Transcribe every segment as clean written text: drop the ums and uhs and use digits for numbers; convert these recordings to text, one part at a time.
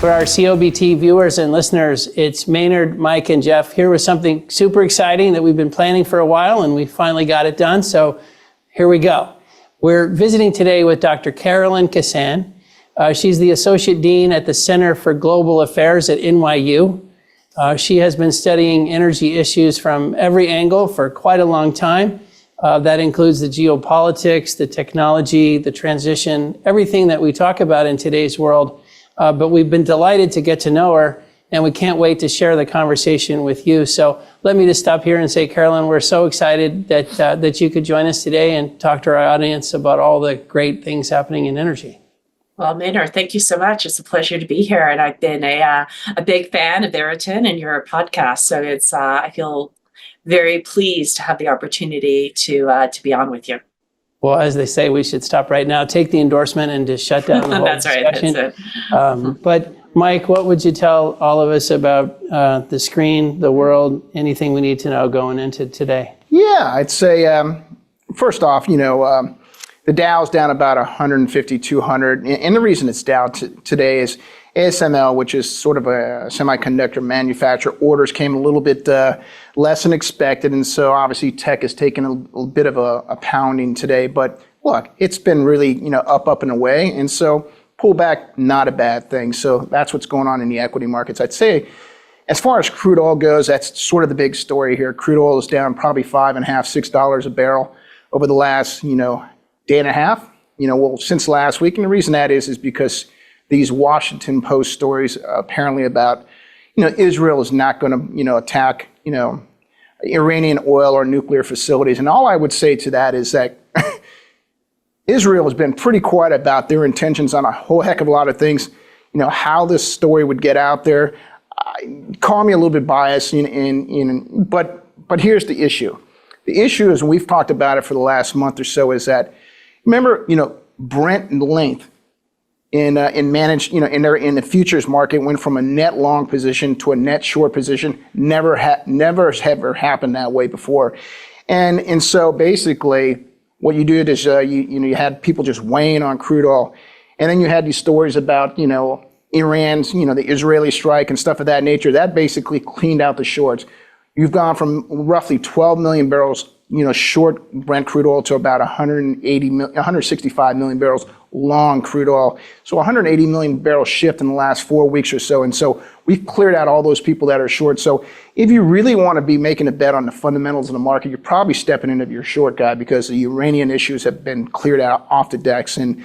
For our COBT viewers and listeners, it's Maynard, Mike, and Jeff here with something super exciting that we've been planning for a while, and we finally got it done. So here we go. We're visiting today with Dr. Carolyn Kissane. She's the Associate Dean at the Center for Global Affairs at NYU. She has been studying energy issues from every angle for quite a long time. That includes the geopolitics, the technology, the transition, everything that we talk about in today's world. But we've been delighted to get to know her, and we can't wait to share the conversation with you. So let me just stop here and say, Carolyn, we're so excited that you could join us today and talk to our audience about all the great things happening in energy. Well, Maynard, thank you so much. It's a pleasure to be here, and I've been a big fan of Veriton and your podcast. So it's I feel very pleased to have the opportunity to be on with you. Well, as they say, we should stop right now, take the endorsement, and just shut down the whole discussion. That's it. But Mike, what would you tell all of us about the screen, the world, anything we need to know going into today? Yeah, I'd say, first off, the Dow's down about 150, 200. And the reason it's down today is ASML, which is sort of a semiconductor manufacturer, orders came a little bit less than expected. And so obviously tech has taken a bit of a pounding today. But look, it's been really, up and away. And so pullback, not a bad thing. So that's what's going on in the equity markets. I'd say as far as crude oil goes, that's sort of the big story here. Crude oil is down probably $5.50, $6 a barrel over the last, day and a half, since last week. And the reason that is because these Washington Post stories apparently about, Israel is not going to, attack, Iranian oil or nuclear facilities. And all I would say to that is that Israel has been pretty quiet about their intentions on a whole heck of a lot of things. How this story would get out there, call me a little bit biased, but here's the issue. The issue is, and we've talked about it for the last month or so, is that, remember, Brent length in the futures market went from a net long position to a net short position. Never ever happened that way before. And so basically what you did is you had people just weighing on crude oil. And then you had these stories about, Iran's, the Israeli strike and stuff of that nature. That basically cleaned out the shorts. You've gone from roughly 12 million barrels, short Brent crude oil to about 165 million barrels long crude oil. So 180 million barrel shift in the last 4 weeks or so. And so we've cleared out all those people that are short. So if you really want to be making a bet on the fundamentals of the market, you're probably stepping into your short guy because the Iranian issues have been cleared out off the decks. And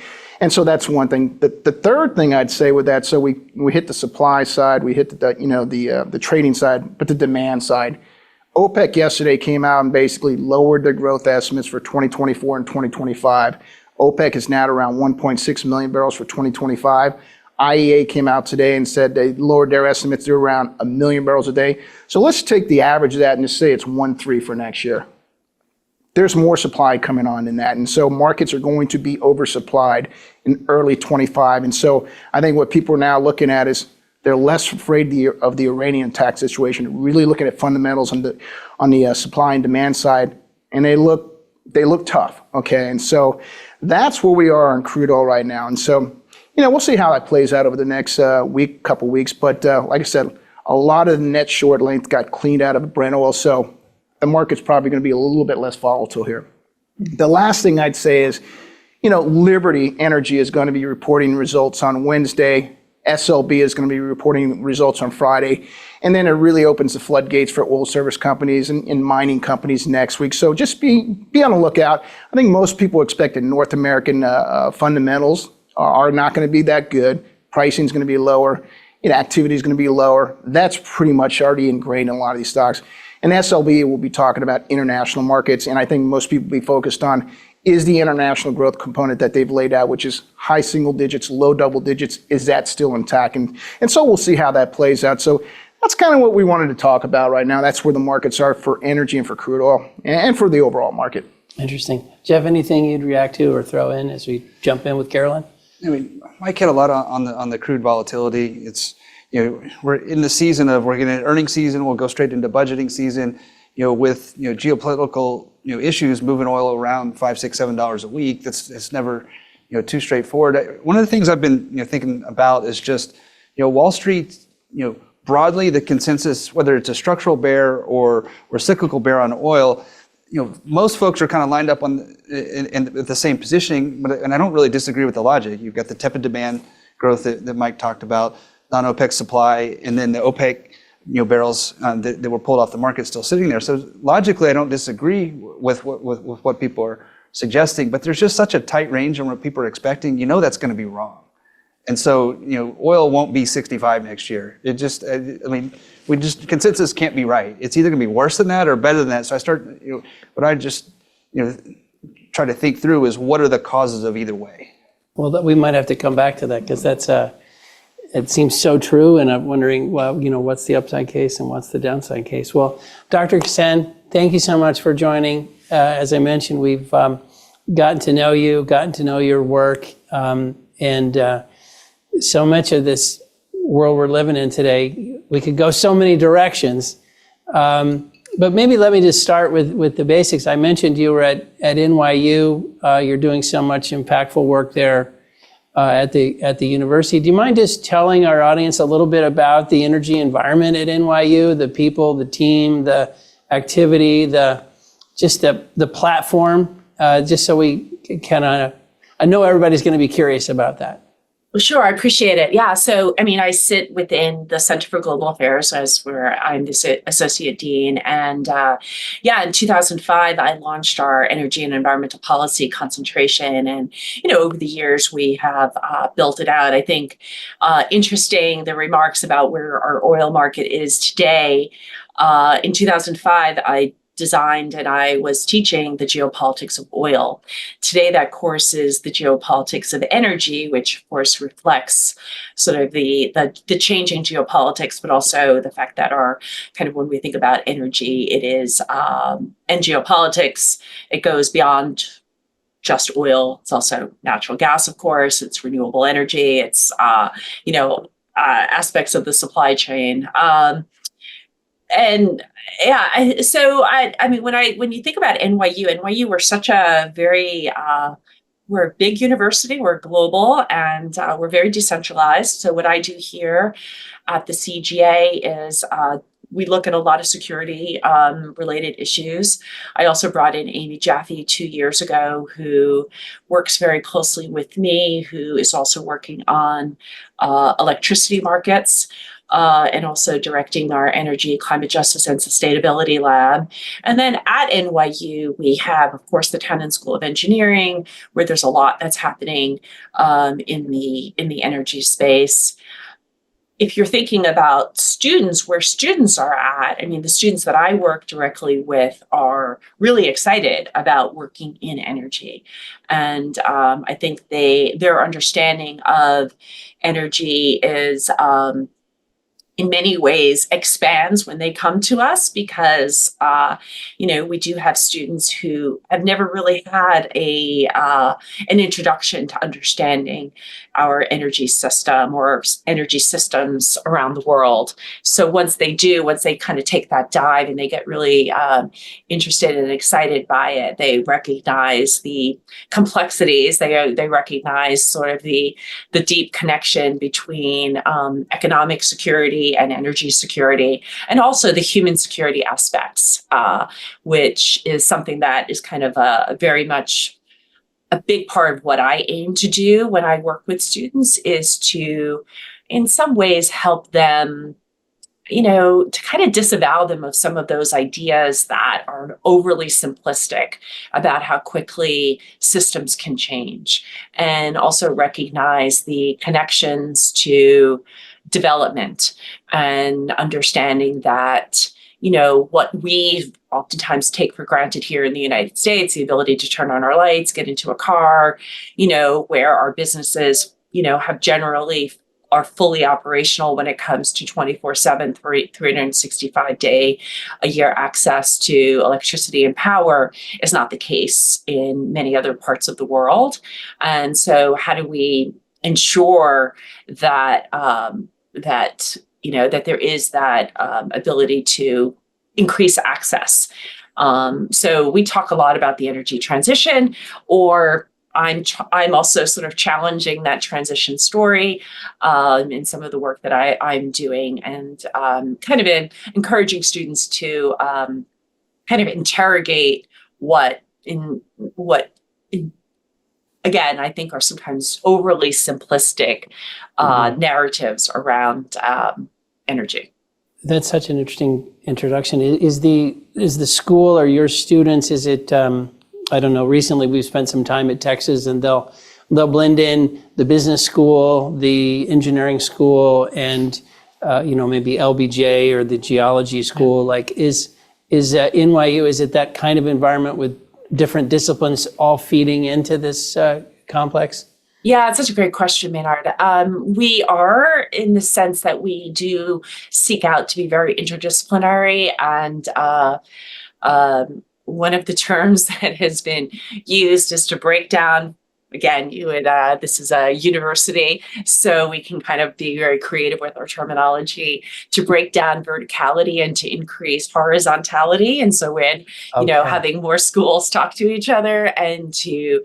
so that's one thing. The third thing I'd say with that, so we hit the supply side, we hit the trading side, but the demand side. OPEC yesterday came out and basically lowered their growth estimates for 2024 and 2025. OPEC is now at around 1.6 million barrels for 2025. IEA came out today and said they lowered their estimates to around 1 million barrels a day. So let's take the average of that and just say it's 1.3 for next year. There's more supply coming on than that. And so markets are going to be oversupplied in early 25. And so I think what people are now looking at is they're less afraid of the Iranian tax situation, really looking at fundamentals on the supply and demand side, and they look tough, okay? And so that's where we are on crude oil right now. And so, we'll see how that plays out over the next couple weeks. But like I said, a lot of the net short length got cleaned out of Brent oil, so the market's probably going to be a little bit less volatile here. The last thing I'd say is, Liberty Energy is going to be reporting results on Wednesday. SLB is going to be reporting results on Friday. And then it really opens the floodgates for oil service companies and mining companies next week. So just be on the lookout. I think most people expect that North American fundamentals are not going to be that good. Pricing is going to be lower. Activity is going to be lower. That's pretty much already ingrained in a lot of these stocks. And SLB will be talking about international markets. And I think most people will be focused on is the international growth component that they've laid out, which is high single digits, low double digits, is that still intact? And so we'll see how that plays out. So that's kind of what we wanted to talk about right now. That's where the markets are for energy and for crude oil and for the overall market. Interesting. Jeff, anything you'd react to or throw in as we jump in with Carolyn? Mike had a lot on the crude volatility. It's, we're in the season of, we're getting an earnings season, we'll go straight into budgeting season, with, geopolitical, issues moving oil around $5, $6, $7 a week. It's never, too straightforward. One of the things I've been, thinking about is just, Wall Street, broadly the consensus, whether it's a structural bear or cyclical bear on oil, most folks are kind of lined up on in the same positioning, and I don't really disagree with the logic. You've got the tepid demand growth that Mike talked about, non-OPEC supply, and then the OPEC barrels that were pulled off the market still sitting there. So logically, I don't disagree with what people are suggesting, but there's just such a tight range on what people are expecting. That's going to be wrong. And so, oil won't be 65 next year. It just, consensus can't be right. It's either going to be worse than that or better than that. So I start, what I just, try to think through is what are the causes of either way. Well, we might have to come back to that because it seems so true. And I'm wondering, well, what's the upside case and what's the downside case? Well, Dr. Kissane, thank you so much for joining. As I mentioned, we've gotten to know you, gotten to know your work, and so much of this world we're living in today, we could go so many directions. But maybe let me just start with the basics. I mentioned you were at NYU. You're doing so much impactful work there at the university. Do you mind just telling our audience a little bit about the energy environment at NYU, the people, the team, the activity, the platform, just so we can I know everybody's going to be curious about that. Well, sure. I appreciate it. Yeah. So, I sit within the Center for Global Affairs where I'm the associate dean. And in 2005, I launched our energy and environmental policy concentration. And, over the years, we have built it out. I think interesting, the remarks about where our oil market is today. In 2005, I designed and I was teaching the geopolitics of oil. Today, that course is the geopolitics of energy, which of course reflects sort of the changing geopolitics, but also the fact that our kind of when we think about energy, it is and geopolitics, it goes beyond just oil. It's also natural gas, of course. It's renewable energy. It's aspects of the supply chain. When you think about NYU, we're such a very, we're a big university, we're global, and we're very decentralized. So what I do here at the CGA is we look at a lot of security related issues. I also brought in Amy Jaffe 2 years ago, who works very closely with me, who is also working on electricity markets. And also directing our energy, climate justice, and sustainability lab. And then at NYU, we have, of course, the Tannen School of Engineering, where there's a lot that's happening in the energy space. If you're thinking about students, where students are at, the students that I work directly with are really excited about working in energy. And I think their understanding of energy is in many ways expands when they come to us because, we do have students who have never really had an introduction to understanding our energy system or energy systems around the world. So once they kind of take that dive and they get really interested and excited by it, they recognize the complexities. They recognize sort of the deep connection between economic security and energy security, and also the human security aspects, which is something that is kind of a very much a big part of what I aim to do when I work with students is to, in some ways, help them, to kind of disavow them of some of those ideas that are overly simplistic about how quickly systems can change, and also recognize the connections to development and understanding that, what we oftentimes take for granted here in the United States, the ability to turn on our lights, get into a car, where our businesses, have generally are fully operational when it comes to 24/7, 365-day a year access to electricity and power is not the case in many other parts of the world. And so how do we ensure that that there is that ability to increase access? So we talk a lot about the energy transition, or I'm also sort of challenging that transition story in some of the work that I'm doing, and kind of encouraging students to kind of interrogate what again, I think are sometimes overly simplistic narratives around energy. That's such an interesting introduction. Is the school or your students, is it, I don't know, recently we've spent some time at Texas, and they'll blend in the business school, the engineering school, and maybe LBJ or the geology school. Like, is NYU, is it that kind of environment with different disciplines all feeding into this complex? Yeah, it's such a great question, Maynard. We are, in the sense that we do seek out to be very interdisciplinary, and one of the terms that has been used is to break down. Again, this is a university, so we can kind of be very creative with our terminology, to break down verticality and to increase horizontality. And so when, having more schools talk to each other, and to,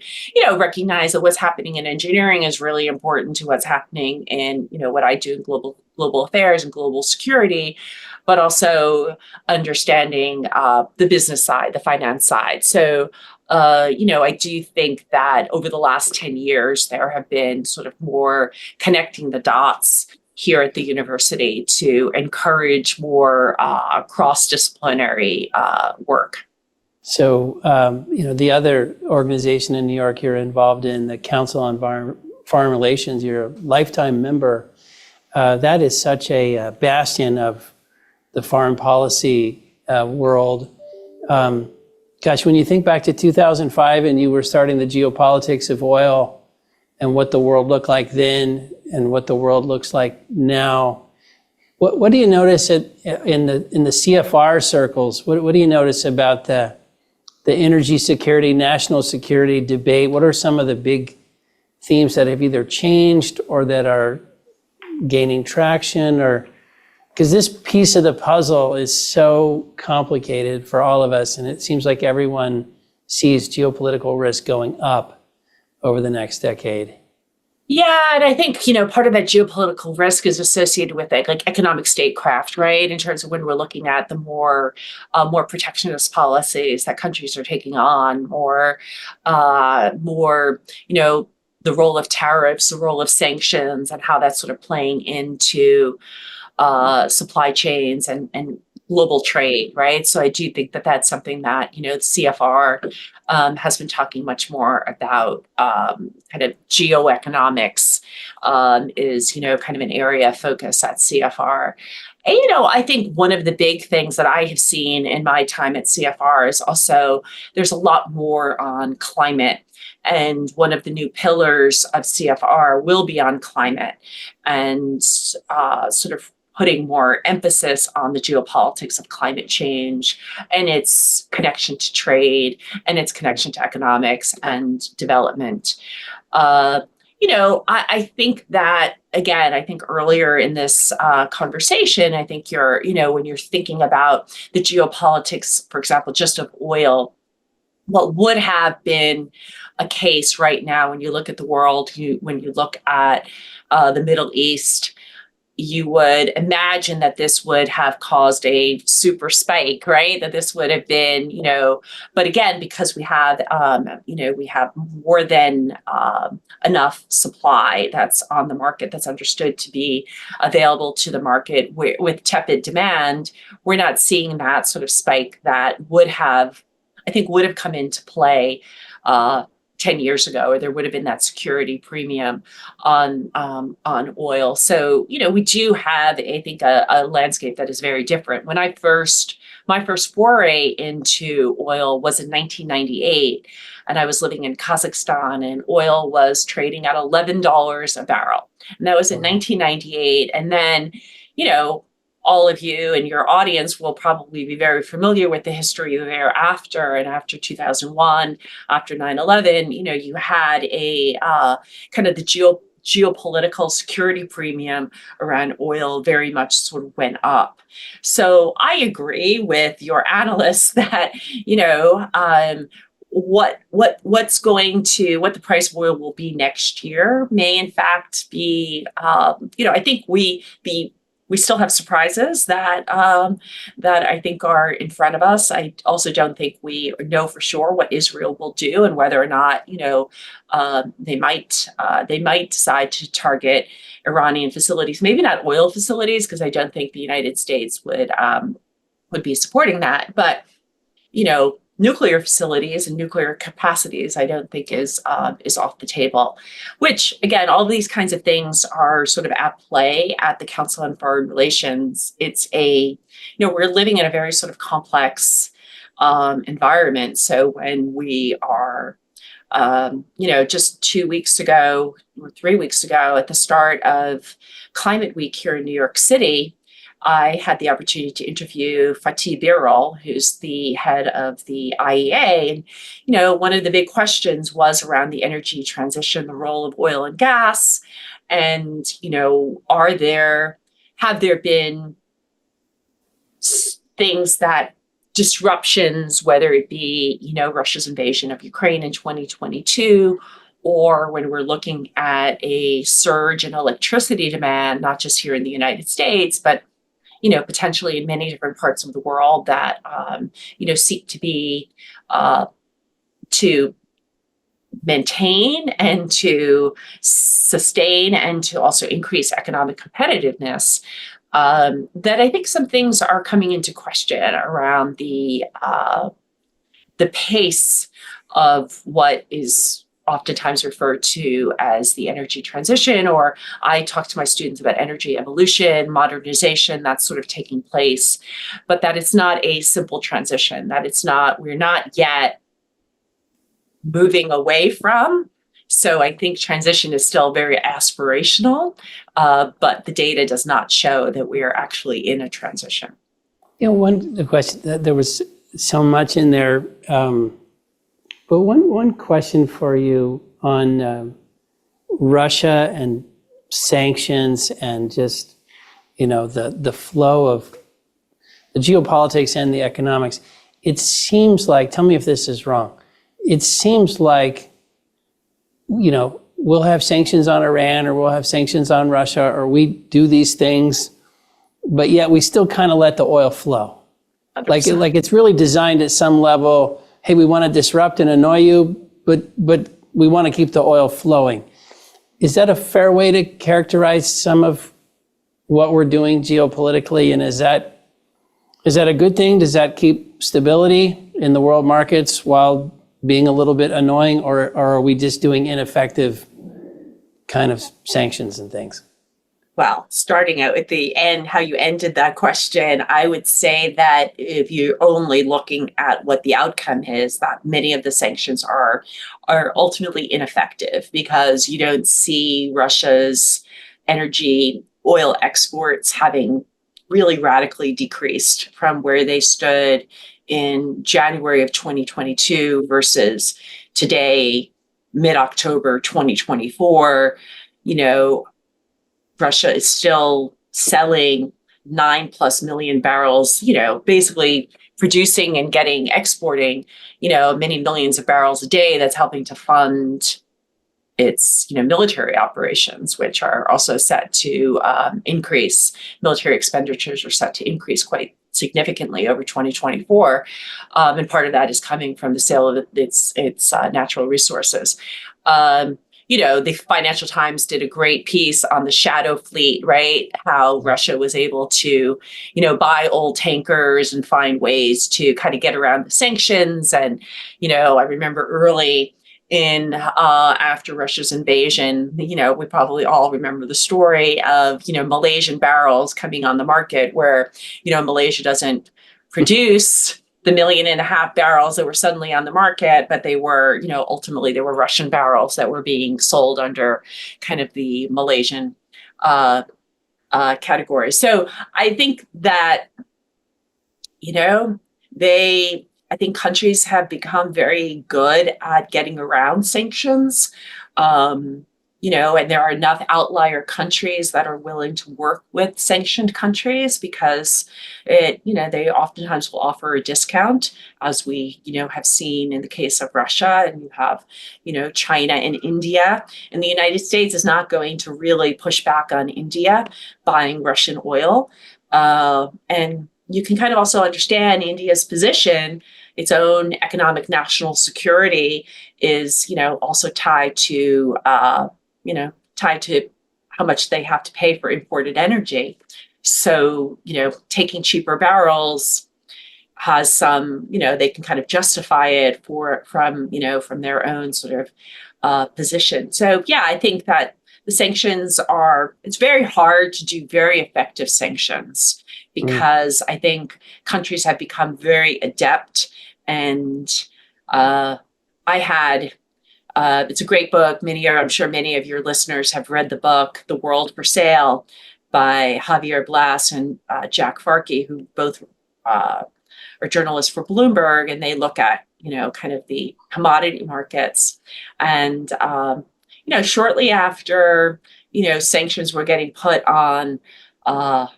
recognize that what's happening in engineering is really important to what's happening in, what I do in global affairs and global security, but also understanding the business side, the finance side. So I do think that over the last 10 years, there have been sort of more connecting the dots here at the university to encourage more cross-disciplinary work. So, the other organization in New York you're involved in, the Council on Foreign Relations, you're a lifetime member. That is such a bastion of the foreign policy world. Gosh, when you think back to 2005 and you were starting the geopolitics of oil and what the world looked like then and what the world looks like now, what do you notice in the CFR circles? What do you notice about the energy security, national security debate? What are some of the big themes that have either changed or that are gaining traction? Or because this piece of the puzzle is so complicated for all of us, and it seems like everyone sees geopolitical risk going up over the next decade. Yeah, and I think, part of that geopolitical risk is associated with like economic statecraft, right? In terms of when we're looking at the more protectionist policies that countries are taking on, or the role of tariffs, the role of sanctions, and how that's sort of playing into supply chains and global trade, right? So I do think that that's something that, the CFR has been talking much more about. Kind of geoeconomics is, kind of an area of focus at CFR. And, I think one of the big things that I have seen in my time at CFR is also there's a lot more on climate. And one of the new pillars of CFR will be on climate, and sort of putting more emphasis on the geopolitics of climate change and its connection to trade and its connection to economics and development. I think that, again, I think earlier in this conversation, I think when you're thinking about the geopolitics, for example, just of oil, what would have been a case right now when you look at the world, when you look at the Middle East, you would imagine that this would have caused a super spike, right? That this would have been, but again, because we have more than enough supply that's on the market, that's understood to be available to the market with tepid demand, we're not seeing that sort of spike that would have come into play 10 years ago, or there would have been that security premium on oil. So, we do have, I think, a landscape that is very different. When my first foray into oil was in 1998, and I was living in Kazakhstan, and oil was trading at $11 a barrel. And that was in 1998. And then, all of you and your audience will probably be very familiar with the history thereafter. And after 2001, after 9/11, you had a kind of the geopolitical security premium around oil very much sort of went up. So I agree with your analysts that, what's going to what the price of oil will be next year may in fact be, I think we still have surprises that I think are in front of us. I also don't think we know for sure what Israel will do and whether or not they might decide to target Iranian facilities, maybe not oil facilities, because I don't think the United States would be supporting that, but nuclear facilities and nuclear capacities, I don't think is off the table. Which, again, all these kinds of things are sort of at play at the Council on Foreign Relations. It's we're living in a very sort of complex environment. So when we are, just 2 weeks ago or 3 weeks ago, at the start of Climate Week here in New York City, I had the opportunity to interview Fatih Birol, who's the head of the IEA. And, one of the big questions was around the energy transition, the role of oil and gas. And, have there been things disruptions, whether it be, Russia's invasion of Ukraine in 2022, or when we're looking at a surge in electricity demand, not just here in the United States, but potentially in many different parts of the world that, seek to be, to maintain and to sustain and to also increase economic competitiveness, that I think some things are coming into question around the pace of what is oftentimes referred to as the energy transition, or I talk to my students about energy evolution, modernization that's sort of taking place, but that it's not a simple transition, that we're not yet moving away from. So I think transition is still very aspirational, but the data does not show that we are actually in a transition. The question, there was so much in there, but one question for you on Russia and sanctions and just, the flow of the geopolitics and the economics. It seems like, tell me if this is wrong, it seems like, we'll have sanctions on Iran or we'll have sanctions on Russia or we do these things, but yet we still kind of let the oil flow. 100%. Like it's really designed at some level. Hey, we want to disrupt and annoy you, but we want to keep the oil flowing. Is that a fair way to characterize some of what we're doing geopolitically? And is that a good thing? Does that keep stability in the world markets while being a little bit annoying, or are we just doing ineffective kind of sanctions and things? Well, starting out at the end, how you ended that question, I would say that if you're only looking at what the outcome is, that many of the sanctions are ultimately ineffective because you don't see Russia's oil exports having really radically decreased from where they stood in January of 2022 versus today, mid-October 2024. Russia is still selling 9+ million barrels, basically producing and exporting, many millions of barrels a day. That's helping to fund its, military operations, which are also set to increase. Military expenditures are set to increase quite significantly over 2024. And part of that is coming from the sale of its natural resources. The Financial Times did a great piece on the shadow fleet, right? How Russia was able to, buy old tankers and find ways to kind of get around the sanctions. And, I remember early after Russia's invasion, we probably all remember the story of, Malaysian barrels coming on the market where, Malaysia doesn't produce the 1.5 million barrels that were suddenly on the market, but they were, ultimately they were Russian barrels that were being sold under kind of the Malaysian category. So I think that, I think countries have become very good at getting around sanctions. and there are enough outlier countries that are willing to work with sanctioned countries because they oftentimes will offer a discount, as we, have seen in the case of Russia, and you have, China and India. And the United States is not going to really push back on India buying Russian oil. And you can kind of also understand India's position. Its own economic national security is, also tied to how much they have to pay for imported energy. So, taking cheaper barrels has some, they can kind of justify it from their own sort of position. So, yeah, I think that the sanctions it's very hard to do very effective sanctions because I think countries have become very adept. And it's a great book. I'm sure many of your listeners have read the book, The World for Sale, by Javier Milei and Jack Farkey, who both are journalists for Bloomberg, and they look at, kind of the commodity markets. And, shortly after, sanctions were getting put on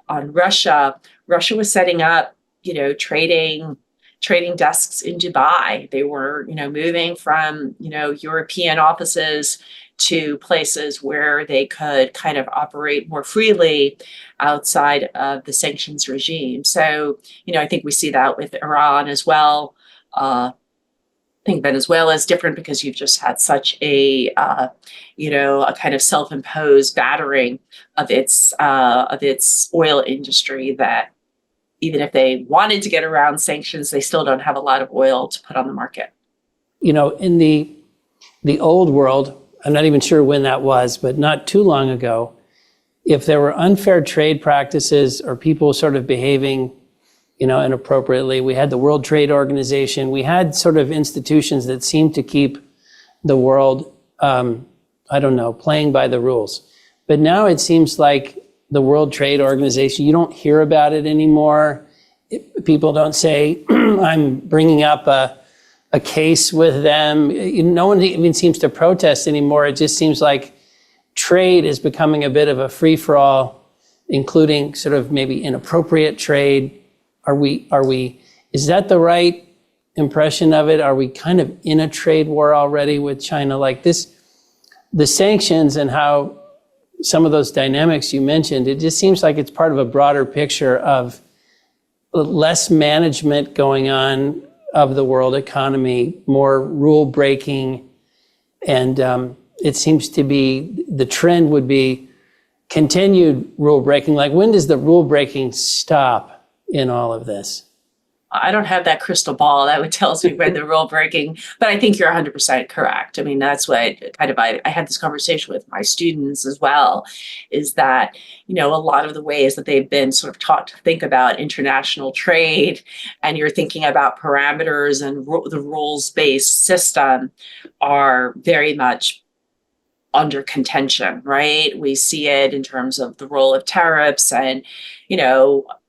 Russia, Russia was setting up, trading desks in Dubai. They were, moving from, European offices to places where they could kind of operate more freely outside of the sanctions regime. So, I think we see that with Iran as well. I think Venezuela is different because you've just had such a kind of self-imposed battering of its oil industry that even if they wanted to get around sanctions, they still don't have a lot of oil to put on the market. In the old world, I'm not even sure when that was, but not too long ago, if there were unfair trade practices or people sort of behaving, inappropriately, we had the World Trade Organization, we had sort of institutions that seemed to keep the world, playing by the rules. But now it seems like the World Trade Organization, you don't hear about it anymore. People don't say, I'm bringing up a case with them. No one even seems to protest anymore. It just seems like trade is becoming a bit of a free-for-all, including sort of maybe inappropriate trade. Is that the right impression of it? Are we kind of in a trade war already with China like this? The sanctions and how some of those dynamics you mentioned, it just seems like it's part of a broader picture of less management going on of the world economy, more rule breaking. And it seems to be the trend would be continued rule breaking. Like, when does the rule breaking stop in all of this? I don't have that crystal ball that would tell me when the rule breaking, but I think you're 100% correct. I mean, that's what kind of I had this conversation with my students as well, is that, a lot of the ways that they've been sort of taught to think about international trade, and you're thinking about parameters and the rules-based system, are very much under contention, right? We see it in terms of the role of tariffs and,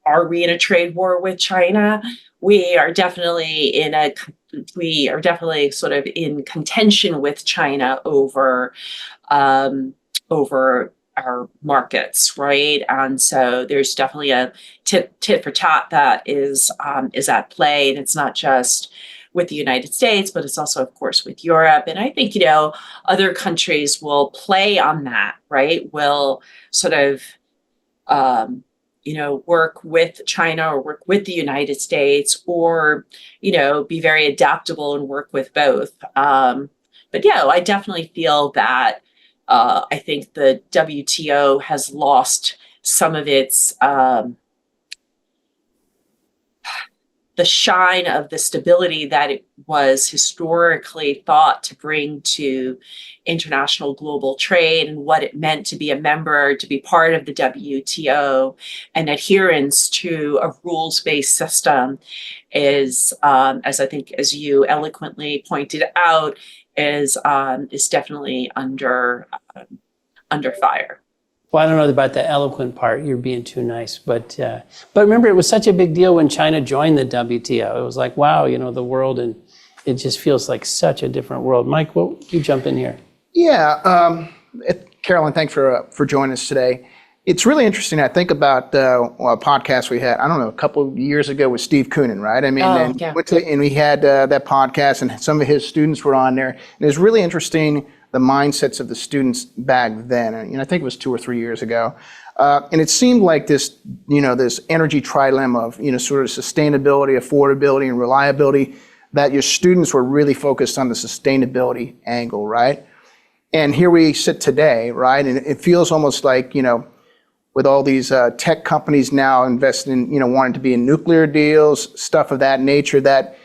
are we in a trade war with China? We are definitely sort of in contention with China over our markets, right? And so there's definitely a tit for tat that is at play, and it's not just with the United States, but it's also, of course, with Europe. And I think other countries will play on that, right? Will sort of work with China or work with the United States, or, be very adaptable and work with both. But yeah, I definitely feel that I think the WTO has lost some of its the shine of the stability that it was historically thought to bring to international global trade, and what it meant to be a member, to be part of the WTO, and adherence to a rules-based system is, as I think, as you eloquently pointed out, is definitely under fire. Well, I don't know about the eloquent part. You're being too nice. But remember, it was such a big deal when China joined the WTO. It was like, wow, the world, and it just feels like such a different world. Mike, you jump in here. Yeah, Carolyn, thanks for joining us today. It's really interesting. I think about a podcast we had, I don't know, a couple of years ago with Steve Koonin, right? I mean, and we had that podcast, and some of his students were on there. And it was really interesting, the mindsets of the students back then. And I think it was 2 or 3 years ago. And it seemed like this, this energy trilemma of, sort of sustainability, affordability, and reliability, that your students were really focused on the sustainability angle, right? And here we sit today, right? And it feels almost like, with all these tech companies now investing in, wanting to be in nuclear deals, stuff of that nature, that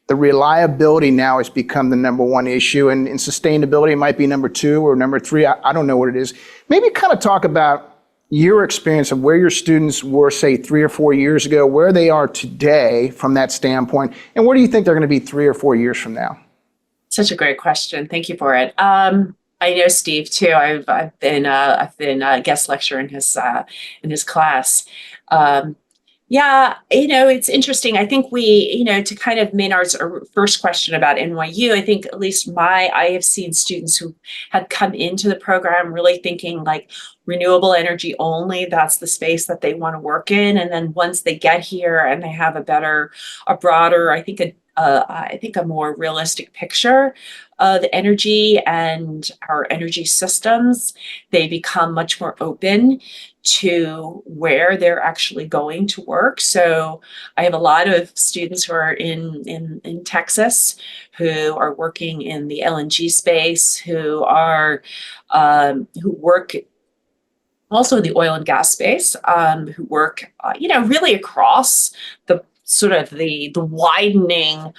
the reliability now has become the number one issue, and sustainability might be number 2 or number 3. I don't know what it is. Maybe kind of talk about your experience of where your students were, say, 3 or 4 years ago, where they are today from that standpoint, and where do you think they're going to be 3 or 4 years from now? Such a great question. Thank you for it. I know Steve too. I've been a guest lecturer in his class. It's interesting. I think we, to kind of Maynard's first question about NYU, I think at least I have seen students who had come into the program really thinking like renewable energy only, that's the space that they want to work in. And then once they get here and they have a broader, I think a more realistic picture of the energy and our energy systems, they become much more open to where they're actually going to work. So I have a lot of students who are in Texas, who are working in the LNG space, who work also in the oil and gas space, who work, really across the sort of the widening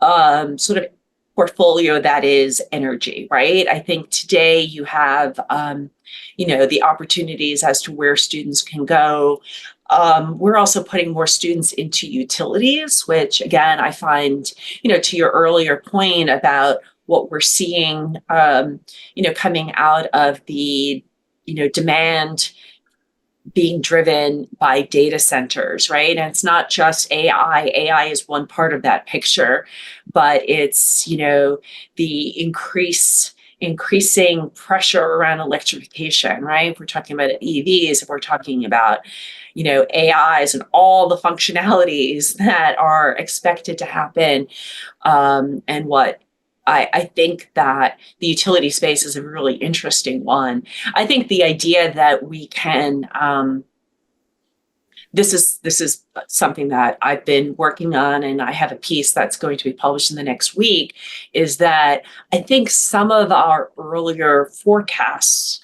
sort of portfolio that is energy, right? I think today you have, the opportunities as to where students can go. We're also putting more students into utilities, which again, I find, to your earlier point about what we're seeing, coming out of the, demand being driven by data centers, right? And it's not just AI. AI is one part of that picture, but it's, the increasing pressure around electrification, right? If we're talking about EVs, if we're talking about, AIs and all the functionalities that are expected to happen, and what I think that the utility space is a really interesting one. I think the idea that we can, this is something that I've been working on, and I have a piece that's going to be published in the next week, is that I think some of our earlier forecasts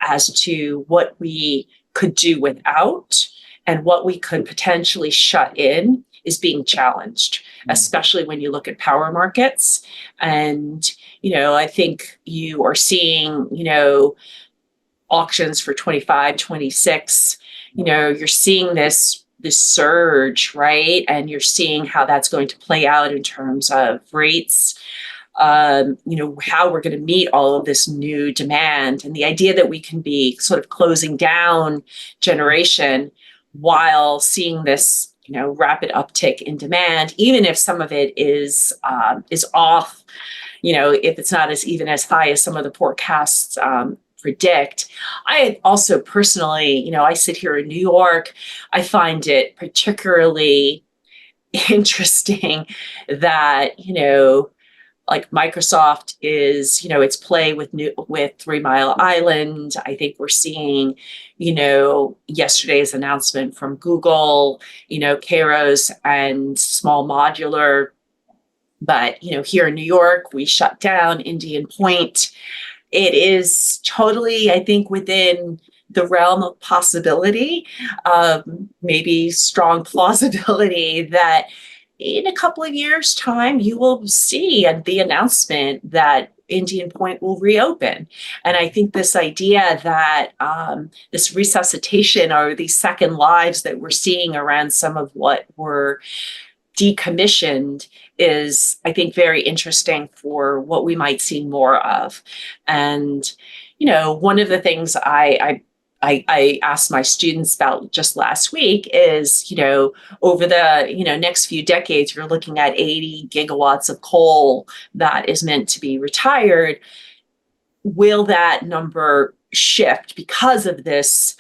as to what we could do without and what we could potentially shut in is being challenged, especially when you look at power markets. And, I think you are seeing, auctions for 25, 26, you're seing this surge, right? And you're seeing how that's going to play out in terms of rates, how we're going to meet all of this new demand, and the idea that we can be sort of closing down generation while seeing this rapid uptick in demand, even if some of it is off, if it's not even as high as some of the forecasts predict. I also personally, I sit here in New York, I find it particularly interesting that, like Microsoft is, its play with 3 Mile Island. I think we're seeing, yesterday's announcement from Google, Kairos and small modular. But, here in New York, we shut down Indian Point. It is totally, I think, within the realm of possibility, maybe strong plausibility, that in a couple of years' time, you will see the announcement that Indian Point will reopen. And I think this idea that this resuscitation or these second lives that we're seeing around some of what were decommissioned is, I think, very interesting for what we might see more of. And, one of the things I asked my students about just last week is, over the, next few decades, you're looking at 80 gigawatts of coal that is meant to be retired. will that number shift because of this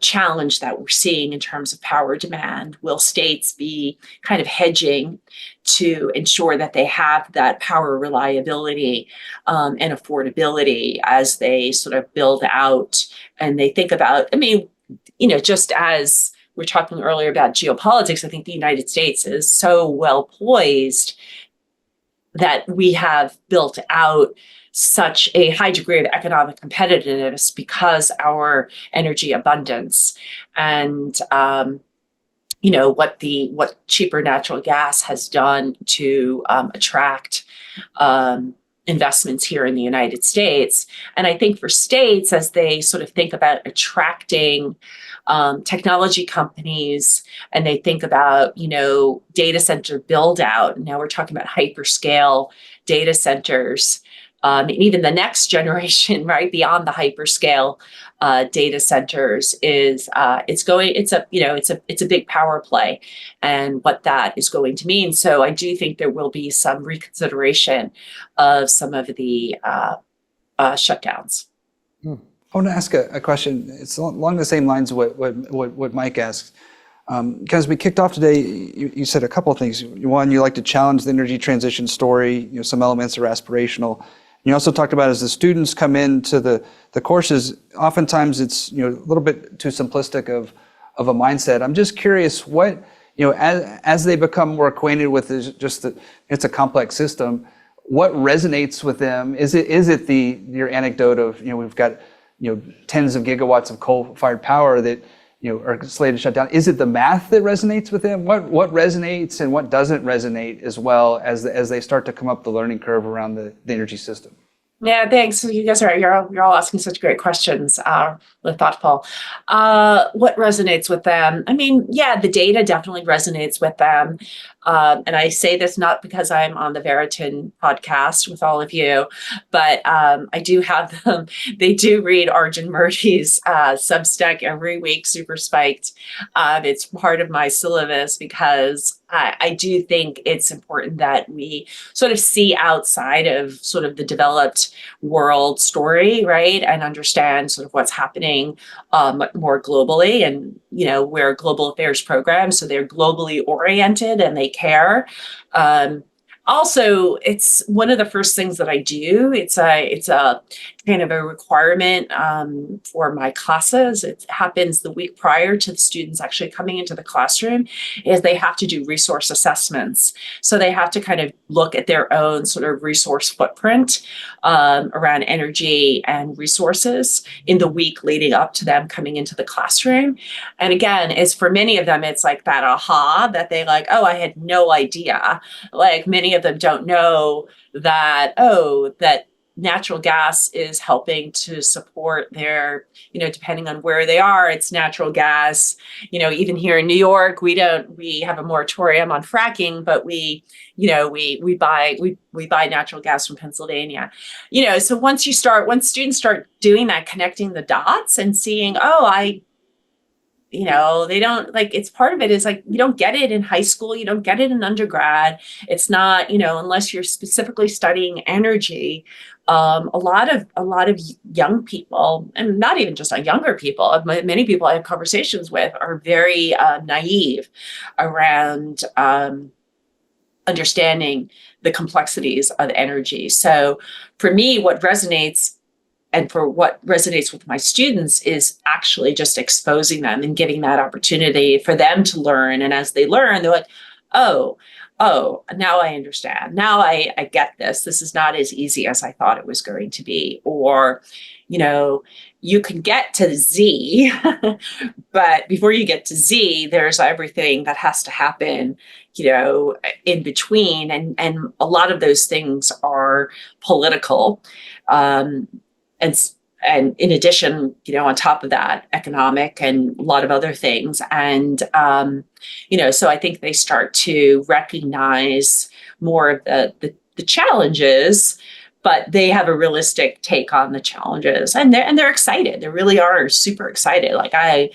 challenge that we're seeing in terms of power demand? Will states be kind of hedging to ensure that they have that power reliability and affordability as they sort of build out and they think about, just as we're talking earlier about geopolitics, I think the United States is so well poised that we have built out such a high degree of economic competitiveness because our energy abundance and what cheaper natural gas has done to attract investments here in the United States. And I think for states, as they sort of think about attracting technology companies and they think about, data center build out, now we're talking about hyperscale data centers, and even the next generation, right, beyond the hyperscale data centers is it's a big power play, and what that is going to mean. So I do think there will be some reconsideration of some of the shutdowns. I want to ask a question. It's along the same lines of what Mike asked. Because we kicked off today, you said a couple of things. One, you like to challenge the energy transition story. Some elements are aspirational. You also talked about as the students come into the courses, oftentimes it's a little bit too simplistic of a mindset. I'm just curious what as they become more acquainted with it's a complex system. What resonates with them? Is it your anecdote of we've got tens of gigawatts of coal-fired power that are slated to shut down? Is it the math that resonates with them? What resonates and what doesn't resonate as well as they start to come up the learning curve around the energy system? Yeah, thanks. So you guys you're all asking such great questions. Really thoughtful. What resonates with them? The data definitely resonates with them. And I say this not because I'm on the Veriton podcast with all of you, but I do have them. They do read Arjun Murthy's Substack every week, Super Spiked. It's part of my syllabus because I do think it's important that we sort of see outside of sort of the developed world story, right? And understand sort of what's happening more globally. And, we're a global affairs program, so they're globally oriented and they care. Also, it's one of the first things that I do. It's a kind of a requirement for my classes. It happens the week prior to the students actually coming into the classroom, is they have to do resource assessments. So they have to kind of look at their own sort of resource footprint around energy and resources in the week leading up to them coming into the classroom. And again, it's for many of them, it's like that aha that they like, oh, I had no idea. Like many of them don't know that, that natural gas is helping to support their, depending on where they are, it's natural gas. Even here in New York, we have a moratorium on fracking, but we buy natural gas from Pennsylvania. So once students start doing that, connecting the dots and seeing, they don't it's part of it is like, you don't get it in high school. You don't get it in undergrad. It's not, unless you're specifically studying energy. A lot of young people, and not even just younger people, many people I have conversations with are very naive around understanding the complexities of energy. So for me, what resonates with my students is actually just exposing them and giving that opportunity for them to learn. And as they learn, they're like, oh, now I understand. Now I get this. This is not as easy as I thought it was going to be. Or, you can get to Z, but before you get to Z, there's everything that has to happen, in between. And a lot of those things are political. And in addition, on top of that, economic and a lot of other things. And, so I think they start to recognize more of the challenges, but they have a realistic take on the challenges, and they're excited. They really are super excited. Like I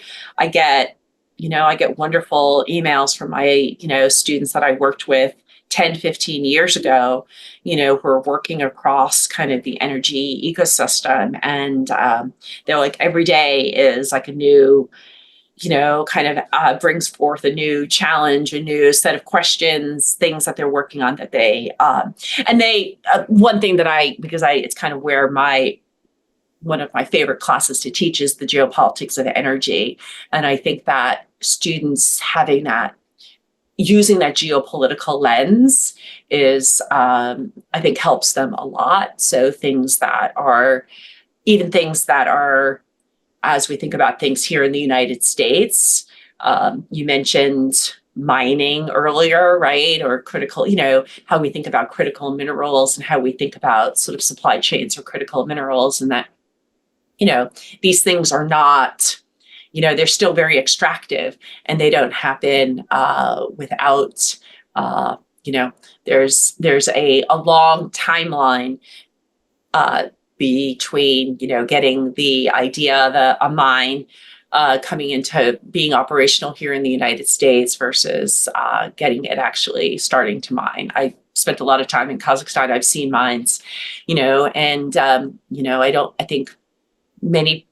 get wonderful emails from my, students that I worked with 10, 15 years ago, were working across kind of the energy ecosystem. And they're like, every day is like a new, brings forth a new challenge, a new set of questions, things that they're working on that one thing that it's kind of where one of my favorite classes to teach is the geopolitics of energy. And I think that students using that geopolitical lens is, I think, helps them a lot. So things that are, as we think about things here in the United States, you mentioned mining earlier, right? Or critical, how we think about critical minerals and how we think about sort of supply chains for critical minerals, and that, these things are not, they're still very extractive, and they don't happen without, there's a long timeline between, getting the idea, a mine coming into being operational here in the United States versus getting it actually starting to mine. I spent a lot of time in Kazakhstan. I've seen mines, and, I think many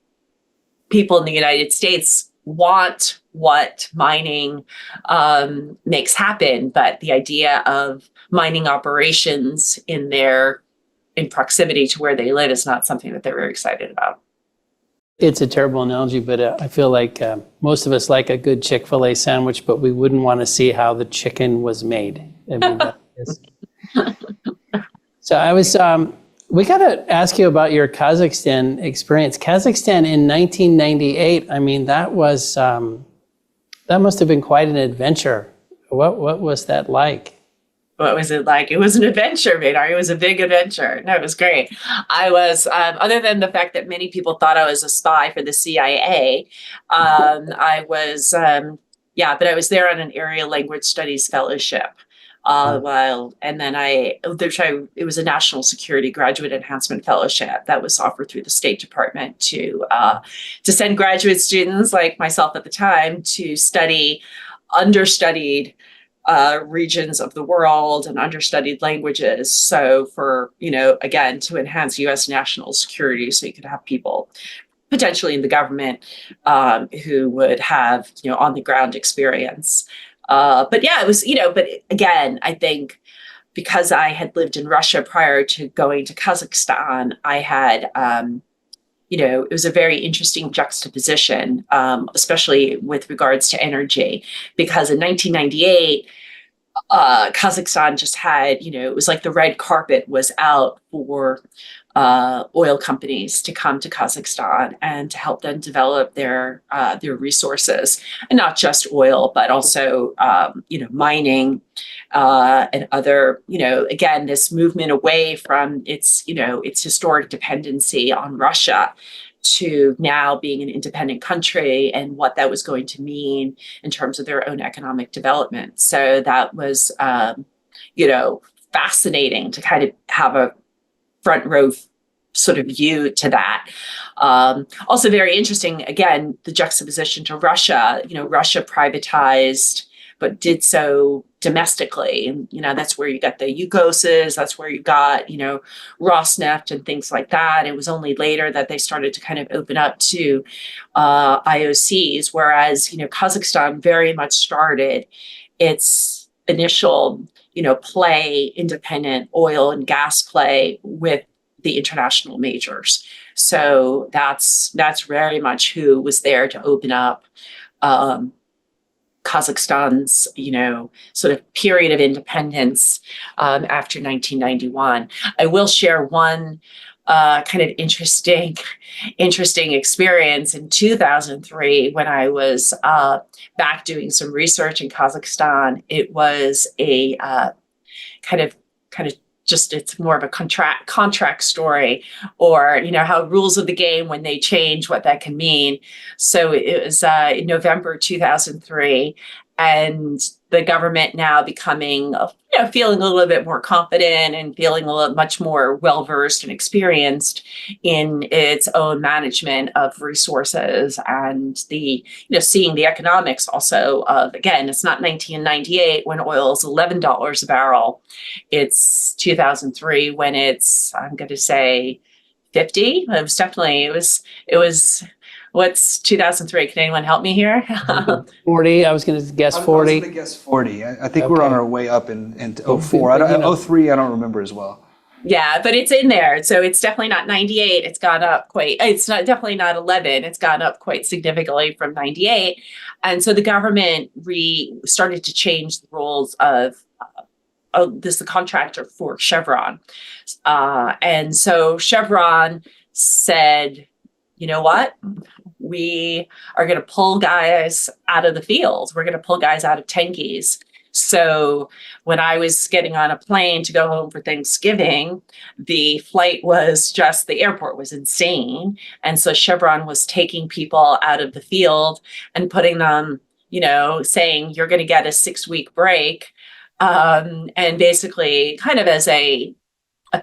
people in the United States want what mining makes happen, but the idea of mining operations in proximity to where they live is not something that they're very excited about. It's a terrible analogy, but I feel like most of us like a good Chick-fil-A sandwich, but we wouldn't want to see how the chicken was made. I mean, that is... So we got to ask you about your Kazakhstan experience. Kazakhstan in 1998, I mean, that must have been quite an adventure. What was that like? What was it like? It was an adventure, Maynard. It was a big adventure. No, it was great. I was, other than the fact that many people thought I was a spy for the CIA, I was, but I was there on an area language studies fellowship. And then it was a national security graduate enhancement fellowship that was offered through the State Department to send graduate students like myself at the time to study understudied regions of the world and understudied languages. So for, again, to enhance U.S. national security, so you could have people potentially in the government who would have, on the ground experience. But yeah, it was, but again, I think because I had lived in Russia prior to going to Kazakhstan, I had, it was a very interesting juxtaposition, especially with regards to energy, because in 1998, Kazakhstan just had, it was like the red carpet was out for oil companies to come to Kazakhstan and to help them develop their resources, and not just oil, but also mining and other, again, this movement away from its historic dependency on Russia to now being an independent country, and what that was going to mean in terms of their own economic development. So that was, fascinating to kind of have a front row sort of view to that. Also very interesting, again, the juxtaposition to Russia. Russia privatized, but did so domestically. And, that's where you got the Yukoses, that's where you got, Rosneft and things like that. It was only later that they started to kind of open up to IOCs, whereas, Kazakhstan very much started its initial, play, independent oil and gas play with the international majors. So that's very much who was there to open up Kazakhstan's, sort of period of independence after 1991. I will share one kind of interesting experience in 2003 when I was back doing some research in Kazakhstan. It was a kind of just, it's more of a contract story, or, how rules of the game, when they change, what that can mean. So it was in November 2003, and the government now becoming, feeling a little bit more confident and feeling much more well-versed and experienced in its own management of resources, and seeing the economics also of, again, it's not 1998 when oil is $11 a barrel. It's 2003 when it's, I'm going to say, 50. It was what's 2003? Can anyone help me here? 40. I was going to guess 40. I was going to guess 40. I think we're on our way up in 04. 03, I don't remember as well. Yeah, but it's in there. So it's definitely not 98. It's gone up it's not definitely not 11. It's gone up quite significantly from 98. And so the government started to change the rules of the contractor for Chevron. And so Chevron said, you know what? We are going to pull guys out of the field. We're going to pull guys out of Tengiz. So when I was getting on a plane to go home for Thanksgiving, the airport was insane. And so Chevron was taking people out of the field and putting them, saying, you're going to get a 6-week break. And basically kind of as a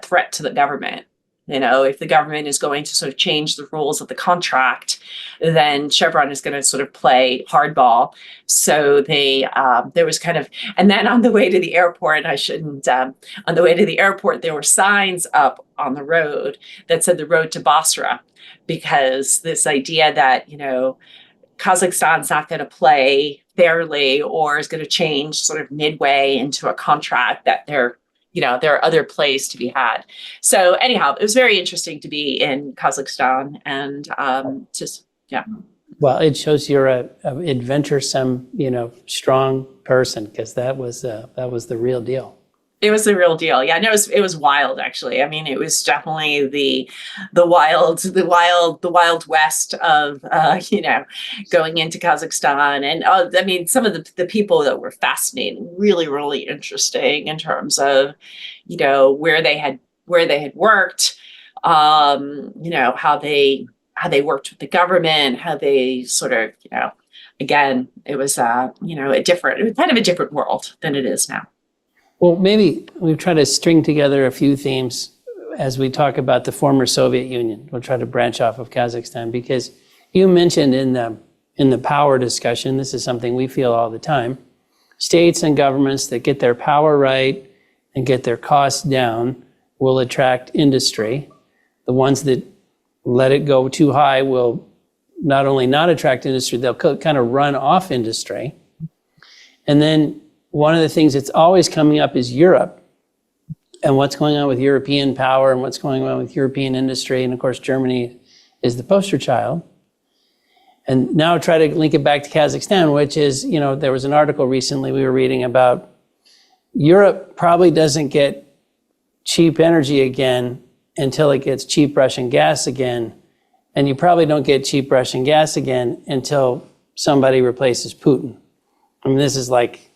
threat to the government. If the government is going to sort of change the rules of the contract, then Chevron is going to sort of play hardball. So there was kind of, and then on the way to the airport, on the way to the airport, there were signs up on the road that said the road to Basra, because this idea that, Kazakhstan's not going to play fairly or is going to change sort of midway into a contract, that there are other plays to be had. So anyhow, it was very interesting to be in Kazakhstan and Well, it shows you're a adventuresome, strong person, because that was the real deal. It was the real deal. Yeah, no, it was wild, actually. I mean, it was definitely the wild west of going into Kazakhstan. And some of the people that were fascinating, really, really interesting in terms of, where they had worked, how they worked with the government, how they sort of, again, it was kind of a different world than it is now. Well, maybe we've tried to string together a few themes as we talk about the former Soviet Union. We'll try to branch off of Kazakhstan, because you mentioned in the power discussion, this is something we feel all the time, states and governments that get their power right and get their costs down will attract industry. The ones that let it go too high will not only not attract industry, they'll kind of run off industry. And then one of the things that's always coming up is Europe and what's going on with European power and what's going on with European industry. And of course, Germany is the poster child. And now try to link it back to Kazakhstan, which is, there was an article recently we were reading about Europe probably doesn't get cheap energy again until it gets cheap Russian gas again. And you probably don't get cheap Russian gas again until somebody replaces Putin. I mean, this is like,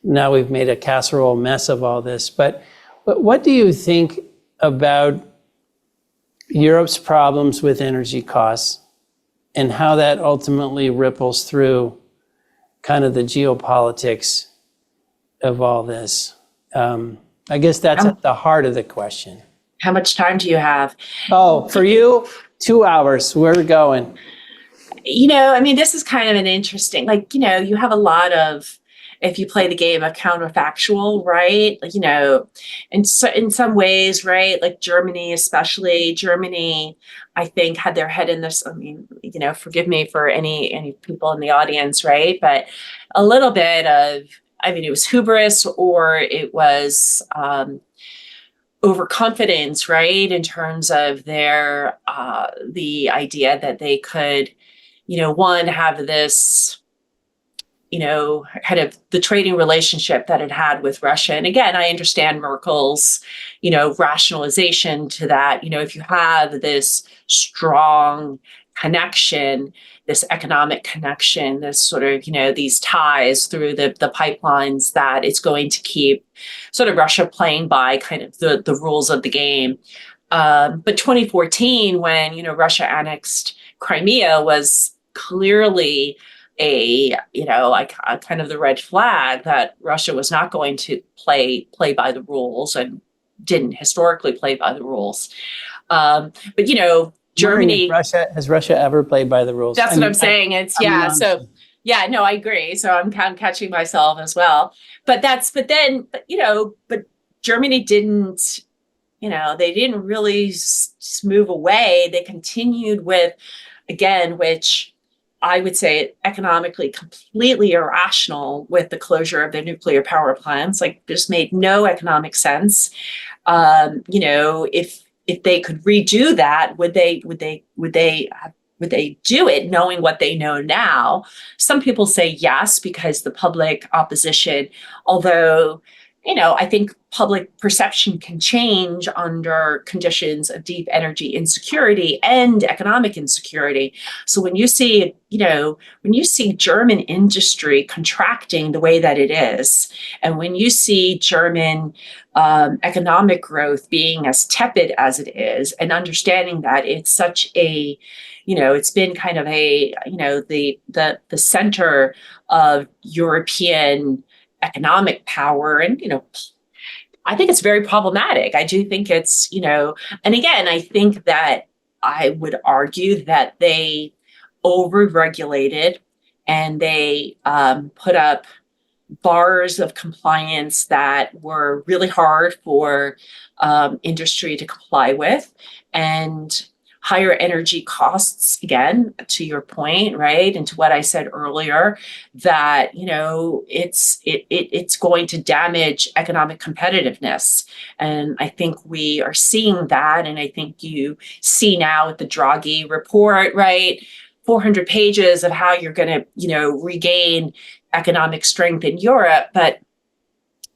now we've made a casserole mess of all this. But what do you think about Europe's problems with energy costs and how that ultimately ripples through kind of the geopolitics of all this? I guess that's at the heart of the question. How much time do you have? Oh, for you, 2 hours. Where are we going? This is kind of an interesting, you have a lot of, if you play the game of counterfactual, right? In some ways, right? Like Germany, I think had their head in this. Forgive me for any people in the audience, right? But a little bit of, it was hubris, or it was overconfidence, right? In terms of their the idea that they could, have this, kind of the trading relationship that it had with Russia. And again, I understand Merkel's, rationalization to that. If you have this strong connection, this economic connection, this sort of, these ties through the pipelines, that it's going to keep sort of Russia playing by kind of the rules of the game. But 2014, when, Russia annexed Crimea, was clearly kind of the red flag that Russia was not going to play by the rules and didn't historically play by the rules. But Germany. Has Russia ever played by the rules? That's what I'm saying. Honestly. No, I agree. So I'm kind of catching myself as well. But Germany didn't, they didn't really move away. They continued with, again, which I would say economically completely irrational, with the closure of their nuclear power plants. Like, this made no economic sense. If they could redo that, would they do it knowing what they know now? Some people say yes, because the public opposition, although, I think public perception can change under conditions of deep energy insecurity and economic insecurity. So when you see German industry contracting the way that it is, and when you see German economic growth being as tepid as it is, and understanding that it's such a, it's been kind of a, the center of European economic power, and I think it's very problematic. I do think it's, and again, I think that I would argue that they over-regulated, and they put up bars of compliance that were really hard for industry to comply with, and higher energy costs, again, to your point, right? And to what I said earlier, that, it's going to damage economic competitiveness. And I think we are seeing that. And I think you see now with the Draghi report, right? 400 pages of how you're going to, regain economic strength in Europe. But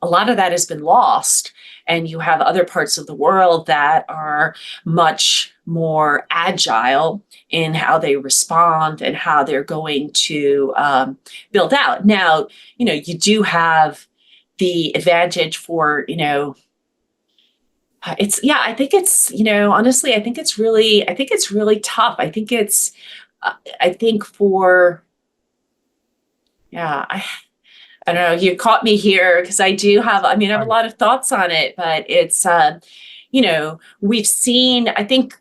a lot of that has been lost. And you have other parts of the world that are much more agile in how they respond and how they're going to build out. Now, you do have the advantage for, I think it's, honestly, I think it's really tough. I don't know, you caught me here, because I have a lot of thoughts on it, but it's, we've seen, I think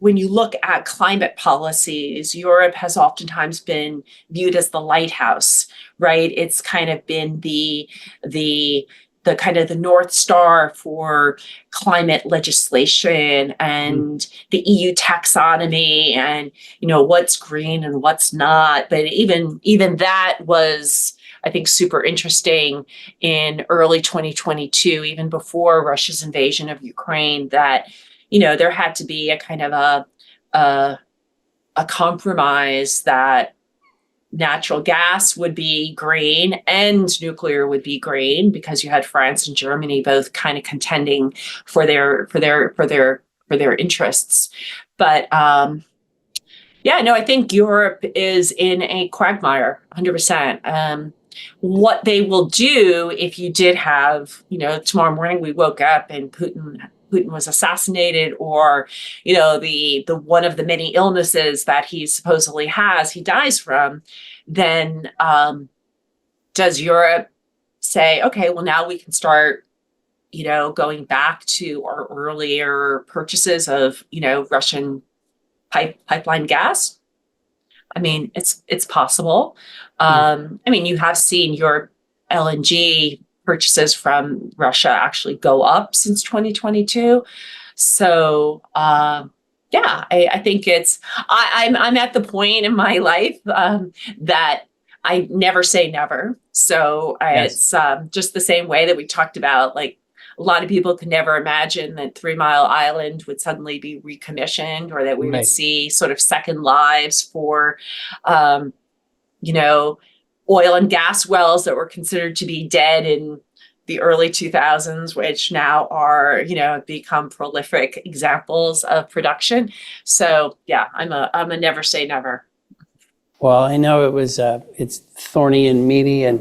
when you look at climate policies, Europe has oftentimes been viewed as the lighthouse, right? It's kind of been the kind of the North Star for climate legislation and the EU taxonomy, and, what's green and what's not. But even that was, I think, super interesting in early 2022, even before Russia's invasion of Ukraine, that, there had to be a kind of a compromise that natural gas would be green and nuclear would be green, because you had France and Germany both kind of contending for their interests. But I think Europe is in a quagmire, 100%. What they will do, if you did have, tomorrow morning we woke up and Putin was assassinated, or, the one of the many illnesses that he supposedly has, he dies from, then does Europe say, okay, well, now we can start, going back to our earlier purchases of, Russian pipeline gas? I mean, it's possible. You have seen your LNG purchases from Russia actually go up since 2022. So, I think I'm at the point in my life that I never say never. So It's just the same way that we talked about, like, a lot of people could never imagine that 3 Mile Island would suddenly be recommissioned, or that we would see sort of second lives for, oil and gas wells that were considered to be dead in the early 2000s, which now are, become prolific examples of production. So I'm a never say never. Well, I know it's thorny and meaty,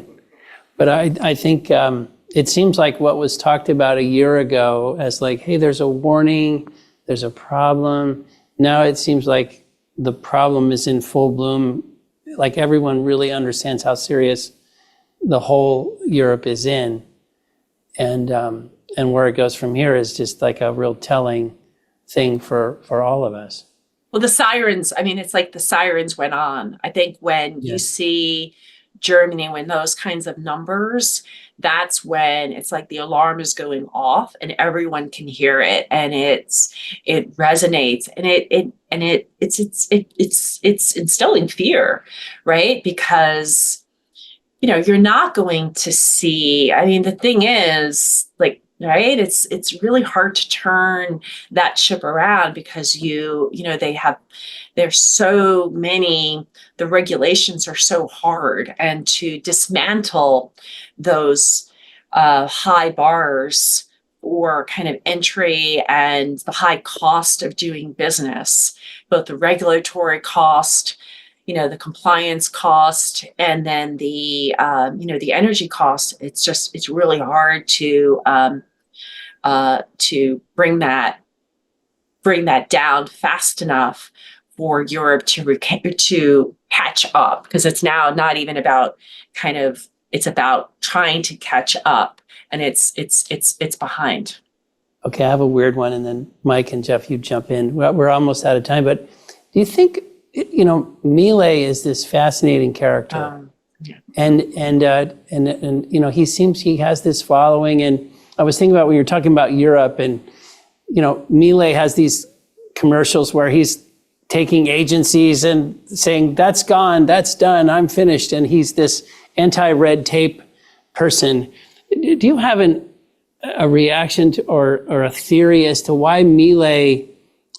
but I think it seems like what was talked about a year ago as like, hey, there's a warning, there's a problem. Now it seems like the problem is in full bloom like everyone really understands how serious the whole Europe is in. And where it goes from here is just like a real telling thing for all of us. Well, the sirens, I mean, it's like the sirens went on. I think when you see Germany, when those kinds of numbers, that's when it's like the alarm is going off and everyone can hear it, and it resonates, and it's instilling fear, right? Because you're not going to see. I mean, the thing is, like, right, it's really hard to turn that ship around because there's so many, the regulations are so hard, and to dismantle those high bars for kind of entry and the high cost of doing business, both the regulatory cost, the compliance cost, and then the energy cost. It's really hard to bring that down fast enough for Europe to catch up, because it's now not even about it's about trying to catch up, and it's behind. Okay, I have a weird one, and then Mike and Jeff, you jump in. We're almost out of time, but do you think Milei is this fascinating character? Yeah. And he has this following, and I was thinking about when you were talking about Europe, and Milei has these commercials where he's taking agencies and saying, that's gone, that's done, I'm finished. And he's this anti-red tape person. Do you have a reaction to, or a theory as to why Milei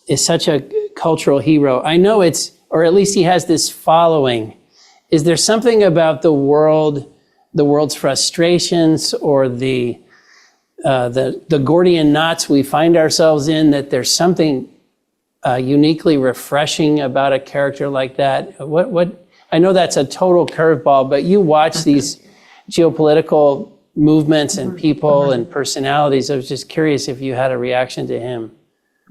is such a cultural hero? I know or at least he has this following. Is there something about the world's frustrations, or the Gordian knots we find ourselves in, that there's something uniquely refreshing about a character like that? What? I know that's a total curveball, but you watch these geopolitical movements and people and personalities. I was just curious if you had a reaction to him.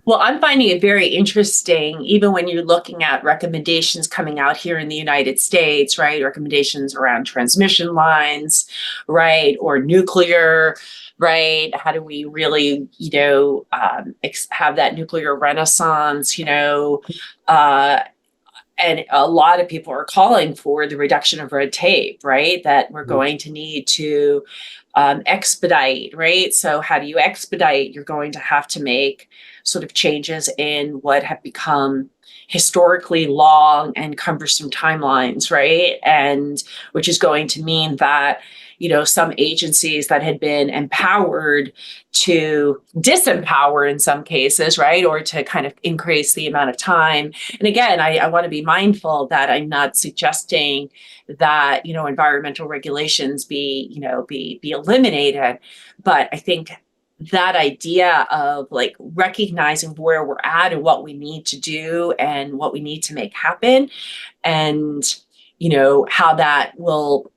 Well, I'm finding it very interesting, even when you're looking at recommendations coming out here in the United States, right? Recommendations around transmission lines, right? Or nuclear, right? How do we really, have that nuclear renaissance, and a lot of people are calling for the reduction of red tape, right? That we're going to need to expedite, right? So how do you expedite? You're going to have to make sort of changes in what have become historically long and cumbersome timelines, right? And which is going to mean that, some agencies that had been empowered to disempower in some cases, right? Or to kind of increase the amount of time. And again, I want to be mindful that I'm not suggesting that, environmental regulations be eliminated. But I think that idea of like recognizing where we're at and what we need to do and what we need to make happen, and, how that will,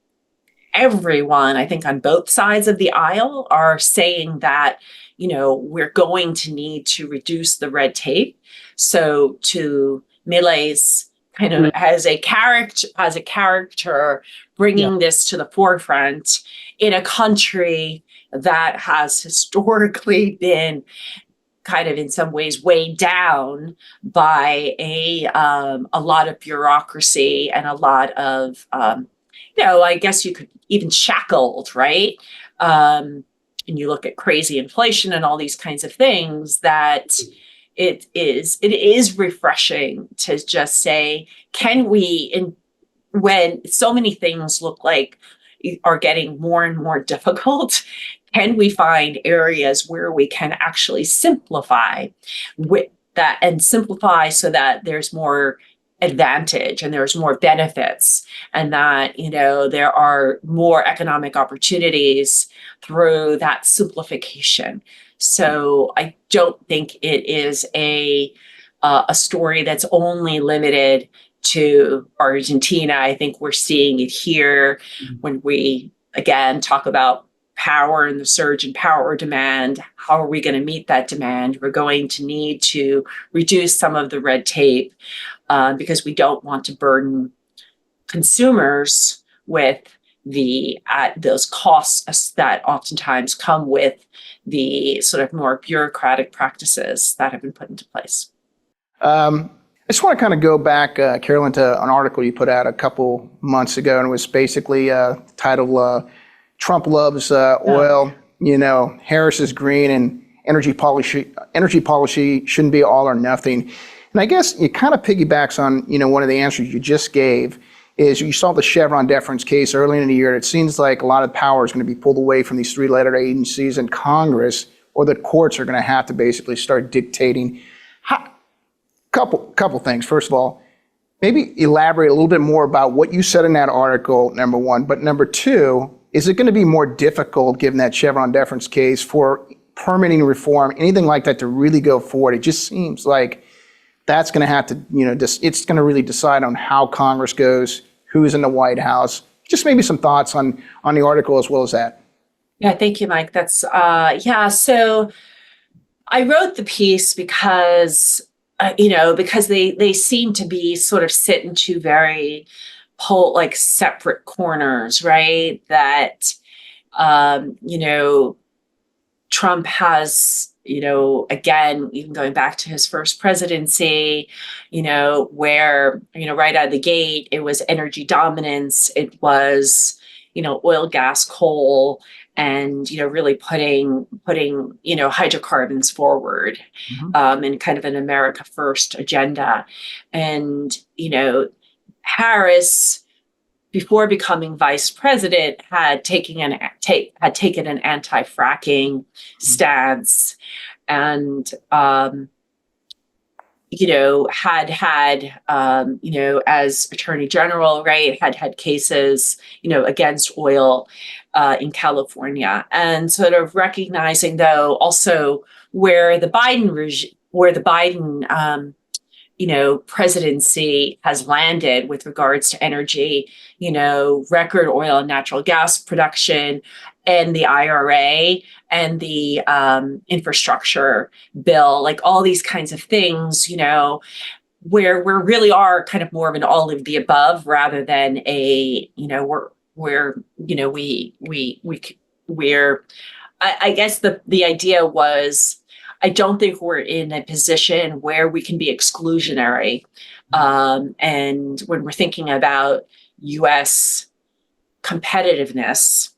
everyone, I think on both sides of the aisle are saying that, we're going to need to reduce the red tape. So to Milei's kind of as a character, bringing this to the forefront in a country that has historically been kind of in some ways weighed down by a lot of bureaucracy and a lot of, I guess you could even shackled, right? And you look at crazy inflation and all these kinds of things, that it is refreshing to just say, can we, when so many things look like are getting more and more difficult, can we find areas where we can actually simplify with that, and simplify so that there's more advantage and there's more benefits, and that, there are more economic opportunities through that simplification. So I don't think it is a story that's only limited to Argentina. I think we're seeing it here when we, again, talk about power and the surge in power demand. How are we going to meet that demand? We're going to need to reduce some of the red tape because we don't want to burden consumers with the those costs that oftentimes come with the sort of more bureaucratic practices that have been put into place. I just want to kind of go back, Carolyn, to an article you put out a couple months ago, and it was basically titled "Trump Loves Oil." You know, Harris is green, and energy policy shouldn't be all or nothing. And I guess it kind of piggybacks on one of the answers you just gave. Is you saw the Chevron deference case early in the year. It seems like a lot of power is going to be pulled away from these three-letter agencies in Congress, or the courts are going to have to basically start dictating. Couple things. First of all, maybe elaborate a little bit more about what you said in that article, number one. But number two, is it going to be more difficult, given that Chevron deference case, for permitting reform, anything like that, to really go forward? It just seems like that's going to have to, it's going to really decide on how Congress goes, who's in the White House. Just maybe some thoughts on the article as well as that. Yeah, thank you, Mike. That's, so I wrote the piece because, because they seem to be sort of sit in two very separate corners, right? That, Trump has, again, even going back to his first presidency, where, right out of the gate, it was energy dominance. It was, oil, gas, coal, and, really putting, hydrocarbons forward, in kind of an America First agenda. And, Harris, before becoming vice president, had taken an anti-fracking stance, and had as Attorney General, right, had cases against oil in California, and sort of recognizing, though, also where the Biden presidency has landed with regards to energy, record oil and natural gas production, and the IRA and the infrastructure bill, like all these kinds of things, where we really are kind of more of an all of the above rather than a, I guess the idea was, I don't think we're in a position where we can be exclusionary. And when we're thinking about US competitiveness,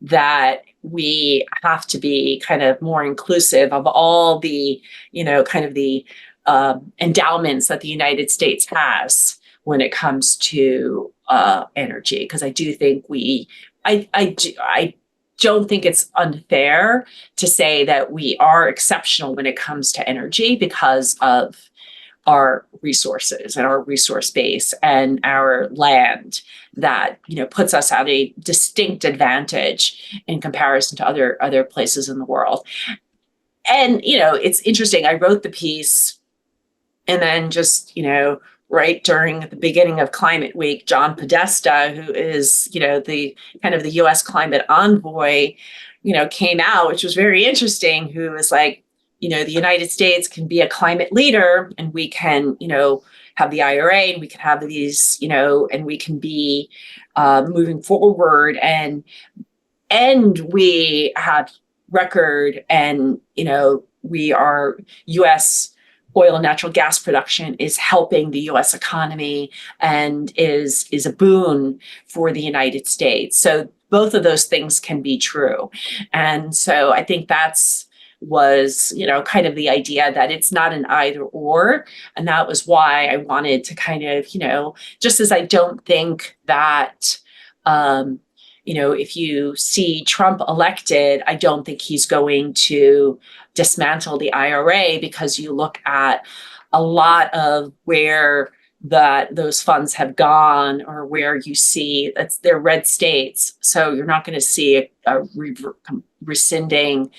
that we have to be kind of more inclusive of all the, kind of the endowments that the United States has when it comes to energy. Because I do think I don't think it's unfair to say that we are exceptional when it comes to energy because of our resources and our resource base and our land that, puts us at a distinct advantage in comparison to other places in the world. And, it's interesting. I wrote the piece, and then just, right during the beginning of Climate Week, John Podesta, who is, the kind of the U.S. climate envoy, came out, which was very interesting, who was like, the United States can be a climate leader, and we can, have the IRA, and we can have these, and we can be moving forward, and we have record, and, we are U.S. oil and natural gas production is helping the U.S. economy and is a boon for the United States. So both of those things can be true. And so I think was, kind of the idea that it's not an either or. And that was why I wanted to kind of, just as I don't think that, if you see Trump elected, I don't think he's going to dismantle the IRA, because you look at a lot of where those funds have gone, or where you see they're red states. So you're not going to see a rescinding,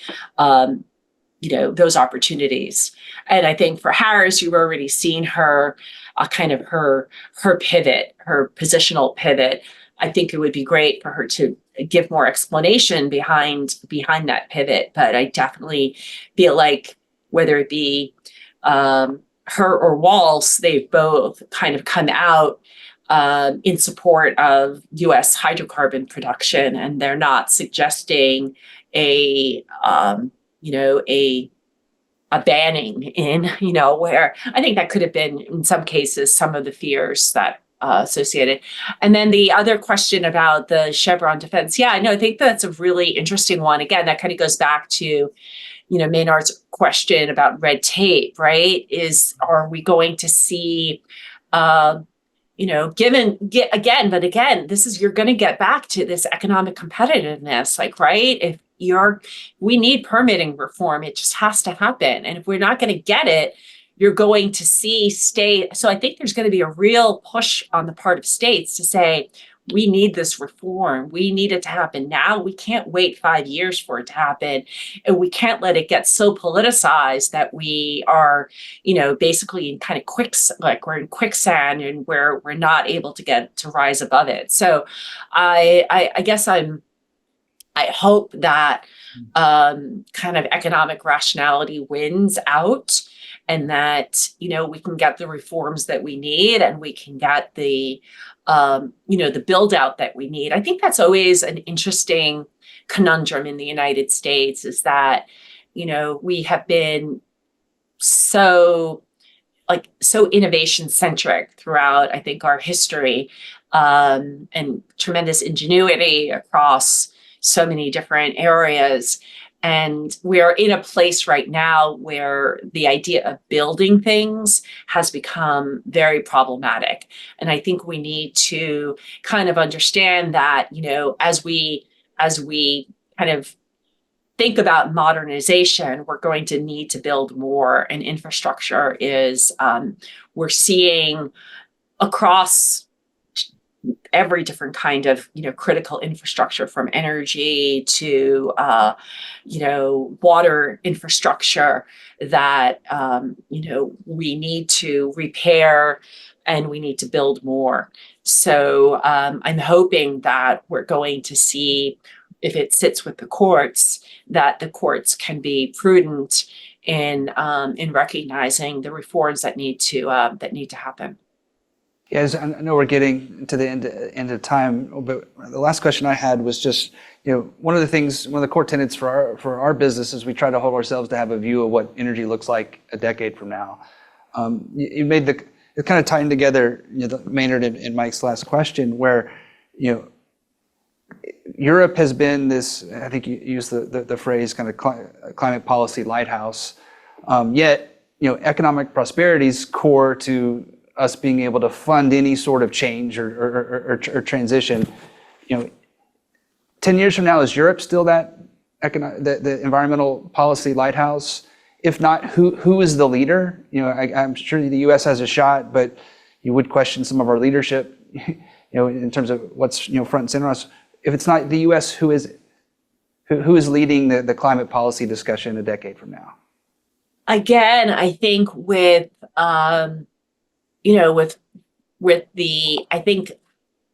those opportunities. And I think for Harris, you've already seen her kind of her pivot, her positional pivot. I think it would be great for her to give more explanation behind that pivot. But I definitely feel like whether it be her or Walz, they've both kind of come out in support of U.S. hydrocarbon production, and they're not suggesting a banning in, where I think that could have been in some cases some of the fears that associated. And then the other question about the Chevron defense, yeah, I think that's a really interesting one. Again, that kind of goes back to Maynard's question about red tape, right? Are we going to see, again, you're going to get back to this economic competitiveness, like, right? We need permitting reform. It just has to happen. And if we're not going to get it, you're going to see So I think there's going to be a real push on the part of states to say, we need this reform. We need it to happen now. We can't wait 5 years for it to happen. And we can't let it get so politicized that we are, basically in kind of we're in quicksand and where we're not able to rise above it. So I guess I hope that kind of economic rationality wins out, and that, we can get the reforms that we need, and we can get the build out that we need. I think that's always an interesting conundrum in the United States, is that, we have been so innovation centric throughout, I think, our history, and tremendous ingenuity across so many different areas. And we're in a place right now where the idea of building things has become very problematic. And I think we need to kind of understand that, as we kind of think about modernization, we're going to need to build more. And infrastructure is, we're seeing across every different kind of critical infrastructure, from energy to water infrastructure, that we need to repair and we need to build more. So I'm hoping that we're going to see, if it sits with the courts, that the courts can be prudent in recognizing the reforms that need to happen. Yes, I know we're getting to the end of time, but the last question I had was just, one of the core tenets for our business is we try to hold ourselves to have a view of what energy looks like a decade from now. You made it's kind of tying together, Maynard and Mike's last question, where, Europe has been this, I think you used the phrase, kind of climate policy lighthouse, yet, economic prosperity is core to us being able to fund any sort of change or transition. 10 years from now, is Europe still the environmental policy lighthouse? If not, who is the leader? I'm sure the U.S. has a shot, but you would question some of our leadership, in terms of what's front and center us. If it's not the U.S., who is it? Who is leading the climate policy discussion a decade from now? Again, I think with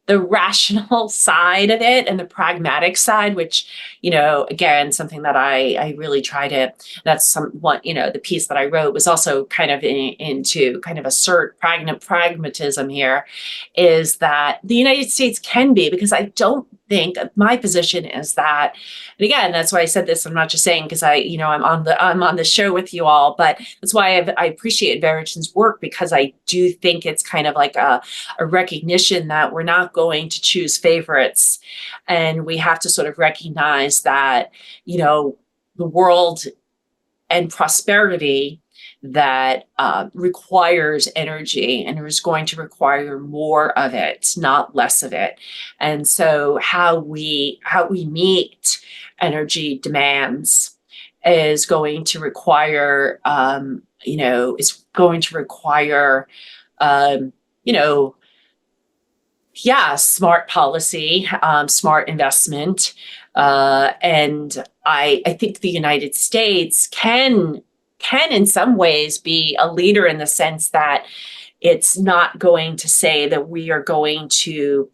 the rational side of it and the pragmatic side, which, again, something that I really try to, that's the piece that I wrote was also kind of into kind of assert pragmatism here, is that the United States can be, because I don't think, my position is that, and again, that's why I said this, I'm not just saying because I'm on the show with you all, but that's why I appreciate Veriton's work, because I do think it's kind of like a recognition that we're not going to choose favorites, and we have to sort of recognize that, the world and prosperity that requires energy and is going to require more of it, not less of it. And so how we meet energy demands is going to require, smart policy, smart investment. And I think the United States can in some ways be a leader, in the sense that it's not going to say that we are going to,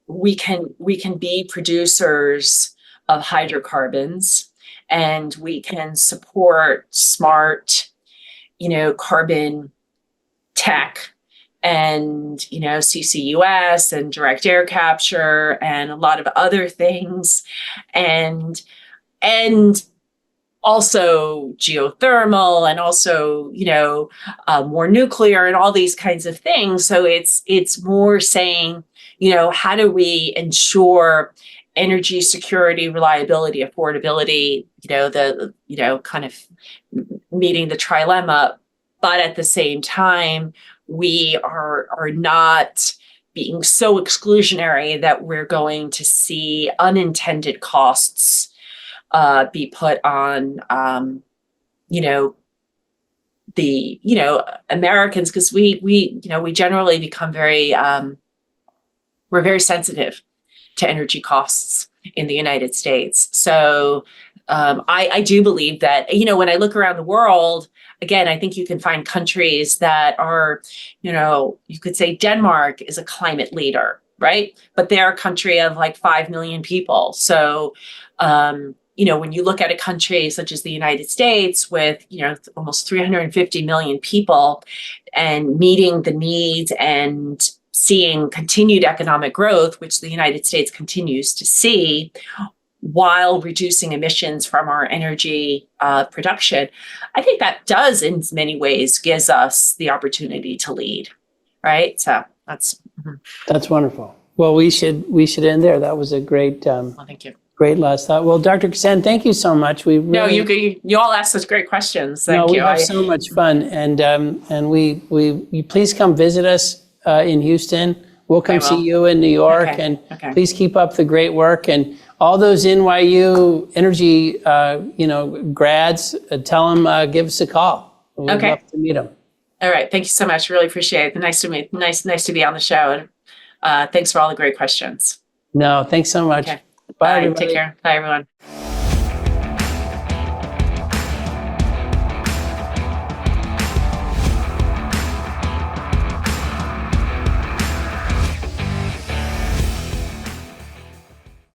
we can be producers of hydrocarbons, and we can support smart, carbon tech, and, CCUS and direct air capture and a lot of other things, and also geothermal, and also, more nuclear and all these kinds of things. So it's more saying, how do we ensure energy security, reliability, affordability, kind of meeting the trilemma, but at the same time, we are not being so exclusionary that we're going to see unintended costs be put on, the Americans, because we generally become very we're very sensitive to energy costs in the United States. So I do believe that, when I look around the world, again, I think you can find countries that are, you could say Denmark is a climate leader, right? But they're a country of like 5 million people. So, when you look at a country such as the United States with, almost 350 million people, and meeting the needs and seeing continued economic growth, which the United States continues to see, while reducing emissions from our energy production, I think that does, in many ways, gives us the opportunity to lead, right? So that's wonderful. Well, we should end there. That was a great, well, thank you. great last thought. Well, Dr. Kissane, thank you so much. We really, no, you all asked such great questions. Thank we you. have so much fun, and we please come visit us in Houston. We'll come see you in New York, and please keep up the great work. And all those NYU energy, grads, tell them give us a call. We'd love to meet them. All right, thank you so much. Really appreciate it. Nice to meet. Nice to be on the show. And thanks for all the great questions. No, thanks so much. Okay. Bye, everybody. Take care. Bye, everyone.